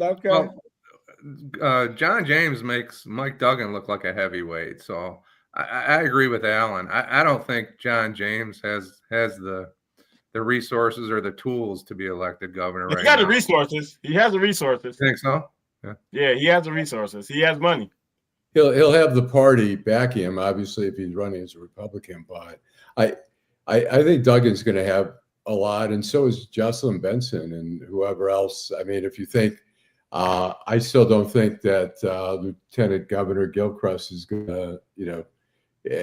Okay. Well, John James makes Mike Duggan look like a heavyweight, so I agree with Allan. I don't think John James has the resources or the tools to be elected governor right now. He has the resources. He has the resources. Think so? Yeah, he has the resources. He has money. He'll have the party backing him, obviously, if he's running as a Republican. But I think Duggan's going to have a lot, and so is Jocelyn Benson and whoever else. I mean, if you think, I still don't think that Lieutenant Governor Gilchrist is going to,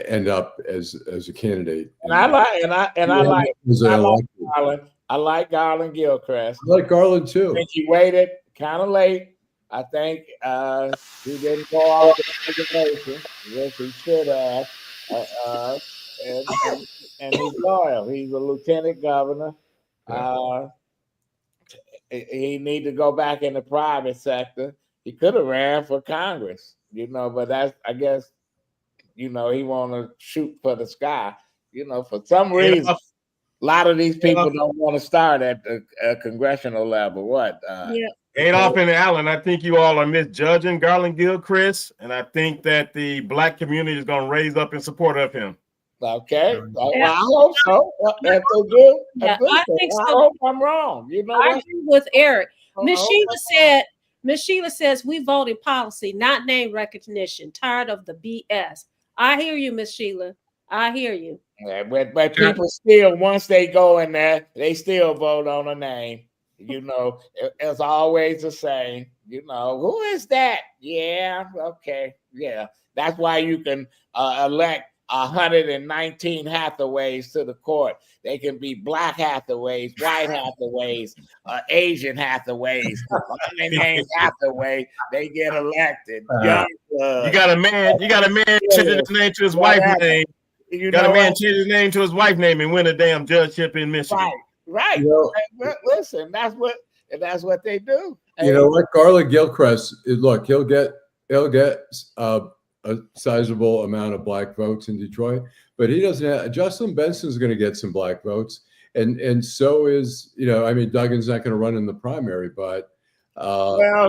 end up as a candidate. And I like Garland Gilchrist. I like Garland too. I think he waited kind of late. I think he didn't go off the reservation, which he should have. And he's loyal. He's a lieutenant governor. He need to go back in the private sector. He could have ran for Congress, but that's, I guess, he want to shoot for the sky. For some reason, a lot of these people don't want to start at the congressional level. What? Adolph and Allan, I think you all are misjudging Garland Gilchrist, and I think that the Black community is going to raise up in support of him. Okay, I hope so. That's a good. I think so. I hope I'm wrong. I agree with Eric. Miss Sheila says we vote in policy, not name recognition. Tired of the BS. I hear you, Miss Sheila. I hear you. Yeah, but people still, once they go in there, they still vote on a name. It's always the same. Who is that? Yeah, okay, yeah. That's why you can elect 119 Hathaways to the court. They can be Black Hathaways, white Hathaways, Asian Hathaways. They name Hathaway, they get elected. You got a man changing his name to his wife's name. You got a man change his name to his wife's name and win a damn judgeship in Michigan. Right. Listen, that's what they do. You know what, Garland Gilchrist, look, he'll get a sizable amount of Black votes in Detroit, but he doesn't have. Jocelyn Benson's going to get some Black votes, and so is Duggan's not going to run in the primary, but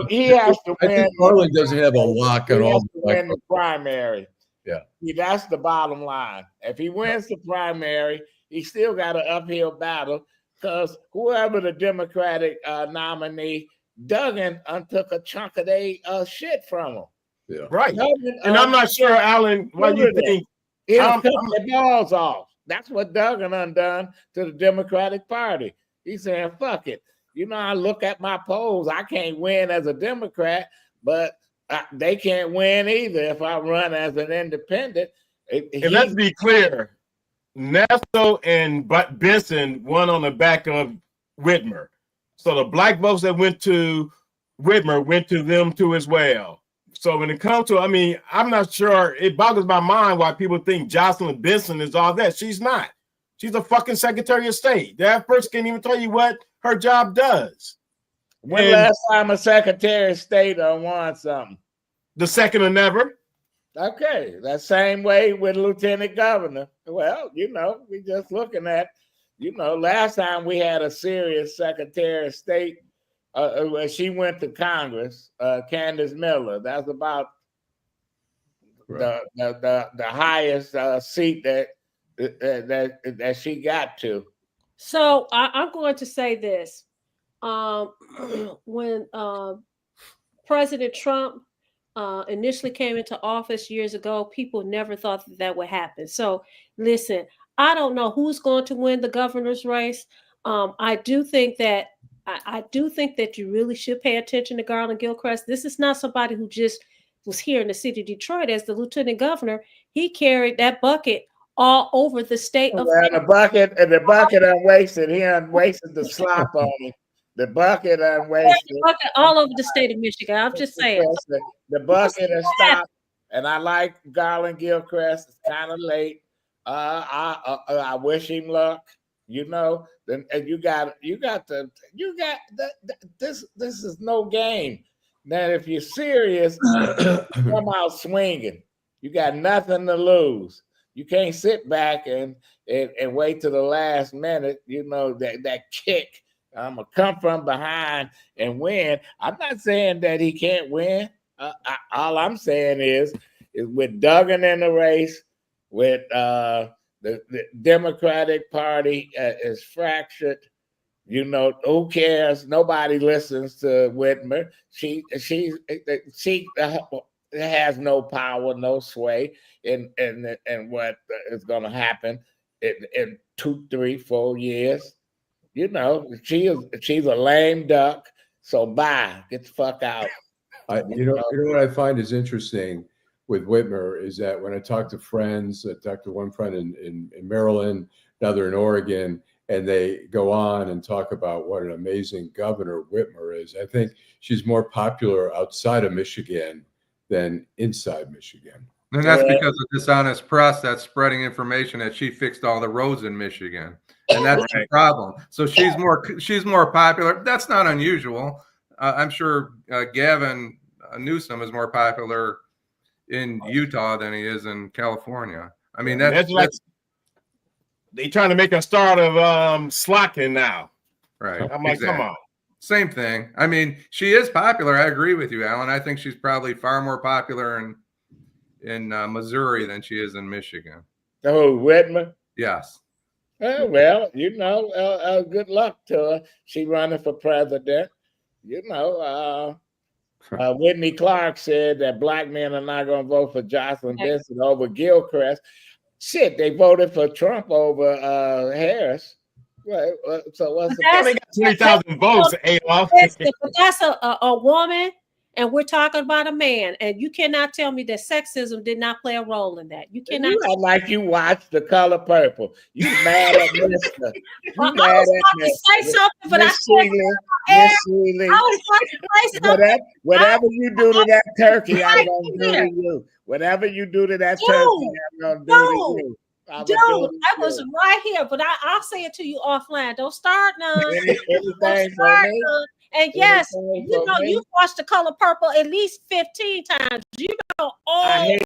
he has to win. I think Garland doesn't have a lock on all the win the primary. Yeah, that's the bottom line. If he wins the primary, he still got an uphill battle because whoever the Democratic nominee, Duggan took a chunk of their shit from him. Yeah. Right. And I'm not sure, Allan, why you think he'll cut the balls off. That's what Duggan undone to the Democratic Party. He's saying, fuck it. I look at my polls. I can't win as a Democrat, but they can't win either if I run as an independent. And let's be clear. Nessel and Benson won on the back of Whitmer. So the Black votes that went to Whitmer went to them too as well. So when it comes to, I'm not sure. It boggles my mind why people think Jocelyn Benson is all that. She's not. She's a fucking Secretary of State. That person can't even tell you what her job does. When last time a Secretary of State won something? The second or never. Okay, that same way with Lieutenant Governor. Well, we just looking at, last time we had a serious Secretary of State. She went to Congress, Candace Miller. That's about the highest seat that that she got to. So I'm going to say this. When President Trump initially came into office years ago, people never thought that would happen. So listen, I don't know who's going to win the governor's race. I do think that you really should pay attention to Garland Gilchrist. This is not somebody who just was here in the city of Detroit as the lieutenant governor. He carried that bucket all over the state of the bucket unwasted. He unwasted the slop on it. The bucket unwasted. All over the state of Michigan. I'm just saying. The bucket has stopped. And I like Garland Gilchrist. It's kind of late. I wish him luck. You know, then this is no game. Now, if you're serious, come out swinging. You got nothing to lose. You can't sit back and wait till the last minute. You know that kick. I'm gonna come from behind and win. I'm not saying that he can't win. All I'm saying is with Duggan in the race, with the Democratic Party is fractured. You know, who cares? Nobody listens to Whitmer. She has no power, no sway in what is going to happen in 2, 3, 4 years. You know, she's a lame duck. So bye, get the fuck out. You know what I find is interesting with Whitmer is that when I talk to friends, I talked to one friend in Maryland, another in Oregon, and they go on and talk about what an amazing governor Whitmer is. I think she's more popular outside of Michigan than inside Michigan. And that's because of dishonest press that's spreading information that she fixed all the roads in Michigan. And that's the problem. So she's more popular. That's not unusual. I'm sure Gavin Newsom is more popular in Utah than he is in California. I mean, that's like they trying to make a start of slacking now. Right. I'm like, exactly. come on. Same thing. I mean, she is popular. I agree with you, Alan. I think she's probably far more popular in Missouri than she is in Michigan. Oh, Whitmer? Yes. Well, you know, good luck to her. She running for president. You know, Whitney Clark said that black men are not going to vote for Jocelyn Benson over Gilchrist. Shit, they voted for Trump over Harris. Right. So what's the point? They got 20,000 votes, Adolph. But that's a woman, and we're talking about a man, and you cannot tell me that sexism did not play a role in that. You cannot. You act like you watched The Color Purple. You mad at Mister? I was about to say something, but I was about to say something. Whatever you do to that turkey, I'm gonna do to you. Whatever you do to that turkey, I'm gonna do to you. Dude, I was right here, but I'll say it to you offline. Don't start none. And yes, you know, you've watched The Color Purple at least 15 times. You know, I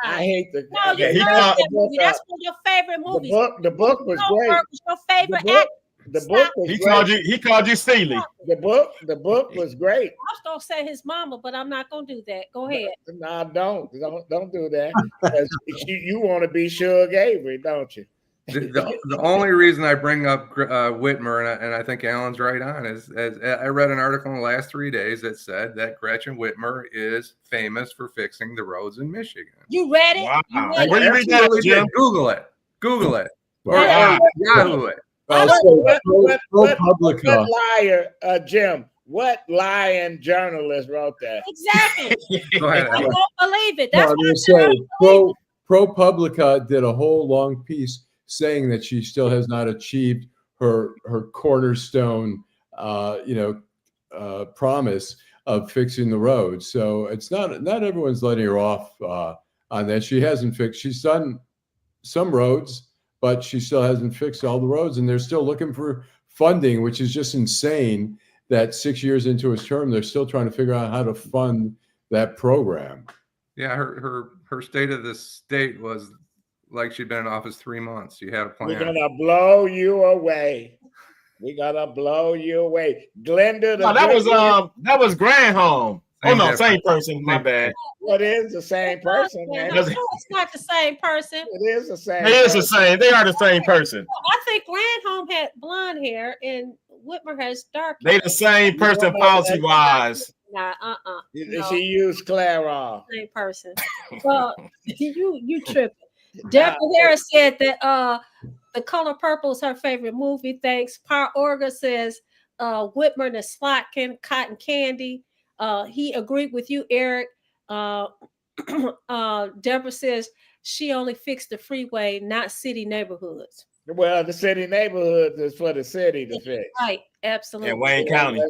hate the. No, you love that movie. That's one of your favorite movies. The book was great. Was your favorite actor. The book was he called you Seeley. The book was great. I was gonna say his mama, but I'm not gonna do that. Go ahead. No, don't do that. You want to be Suge Avery, don't you? The only reason I bring up Whitmer, and I think Alan's right on, is I read an article in the last 3 days that said that Gretchen Whitmer is famous for fixing the roads in Michigan. You read it? Wow. Where you read that, Jim? Google it. Wow. Yahoo it. What liar, Jim? What lying journalist wrote that? Exactly. Go ahead. I don't believe it. That's ProPublica did a whole long piece saying that she still has not achieved her cornerstone, promise of fixing the roads. So it's not everyone's letting her off on that. She's done some roads, but she still hasn't fixed all the roads, and they're still looking for funding, which is just insane that 6 years into his term, they're still trying to figure out how to fund that program. Yeah, her state of the state was like she'd been in office 3 months. She had a plan. We're gonna blow you away. We gotta blow you away, Glenda. That was Granholm. Oh no, same person. My Same bad. What is the same person, man? No, it's not the same person. It is the same. They is the same. They are the same person. I think Landholm had blonde hair and Whitmer has dark They hair. the same person policy wise. Nah, no, She used Clairol. same person. Well, you tripping. Deborah Harris said that The Color Purple is her favorite movie. Thanks. Par Orga says Whitmer the Slotkin, Cotton Candy. He agreed with you, Eric. Deborah says she only fixed the freeway, not city neighborhoods. Well, the city neighborhoods is for the city to fix. Right, absolutely. In Wayne County.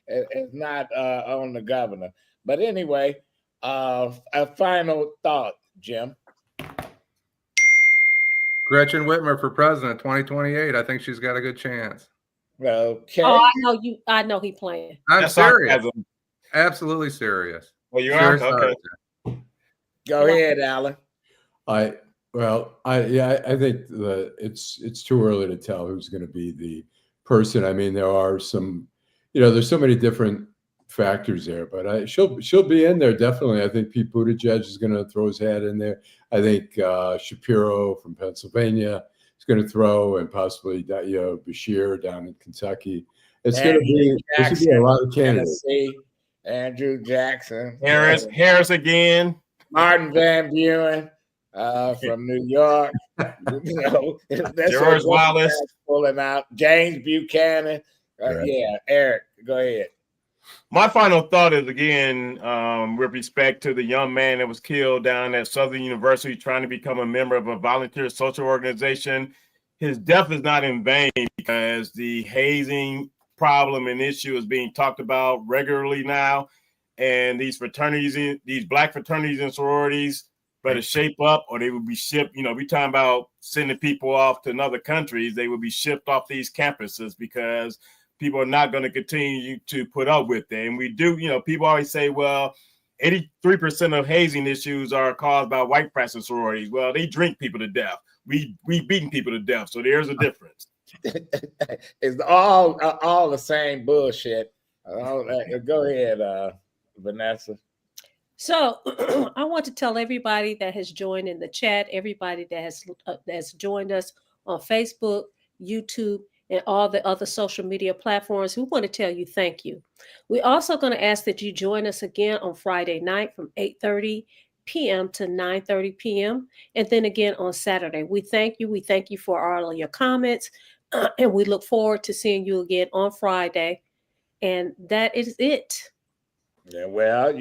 It's not on the governor. But anyway, a final thought, Jim. Gretchen Whitmer for president 2028. I think she's got a good chance. Okay. Oh, I know he playing. I'm That's serious. sarcasm. Absolutely serious. Well, you are Serious okay. subject. Go ahead, Allan. I think it's too early to tell who's going to be the person. I mean, there are some, there's so many different factors there, but she'll be in there definitely. I think Pete Buttigieg is going to throw his hat in there. I think Shapiro from Pennsylvania is going to throw, and possibly Bashir down in Kentucky. It's going to be a lot of candidates. Tennessee, Andrew Jackson, Harris again. Martin Van Buren from New York. George Wallace pulling out. James Buchanan. Right. Yeah, Eric, go ahead. My final thought is again, with respect to the young man that was killed down at Southern University trying to become a member of a volunteer social organization. His death is not in vain because the hazing problem and issue is being talked about regularly now. And these fraternities, these black fraternities and sororities better shape up or they will be shipped. We're talking about sending people off to other countries. They will be shipped off these campuses because people are not going to continue to put up with it. And we do, people always say, well, 83% of hazing issues are caused by white practicing sororities. Well, they drink people to death. We beating people to death. So there's a difference. It's all the same bullshit. Go ahead, Vanessa. So I want to tell everybody that has joined in the chat, everybody that has joined us on Facebook, YouTube, and all the other social media platforms, we want to tell you thank you. We're also going to ask that you join us again on Friday night from 8:30 p.m. to 9:30 p.m. and then again on Saturday. We thank you. We thank you for all of your comments, and we look forward to seeing you again on Friday. And that is it. Yeah, well,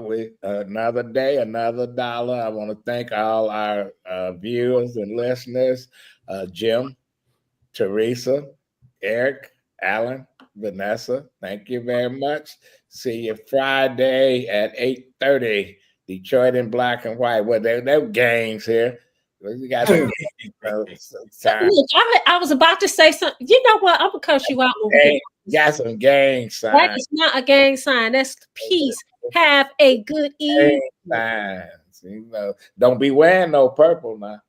we another day, another dollar. I want to thank all our viewers and listeners, Jim, Teresa, Eric, Allan, Vanessa. Thank you very much. See you Friday at 8:30. Detroit in black and white. Well, they're gangs here. We got some Look, I was about to say something. You know what? I'm gonna cuss you out. Got some gang signs. That is not a gang sign. That's peace. Have a good evening. Signs. Don't be wearing no purple now.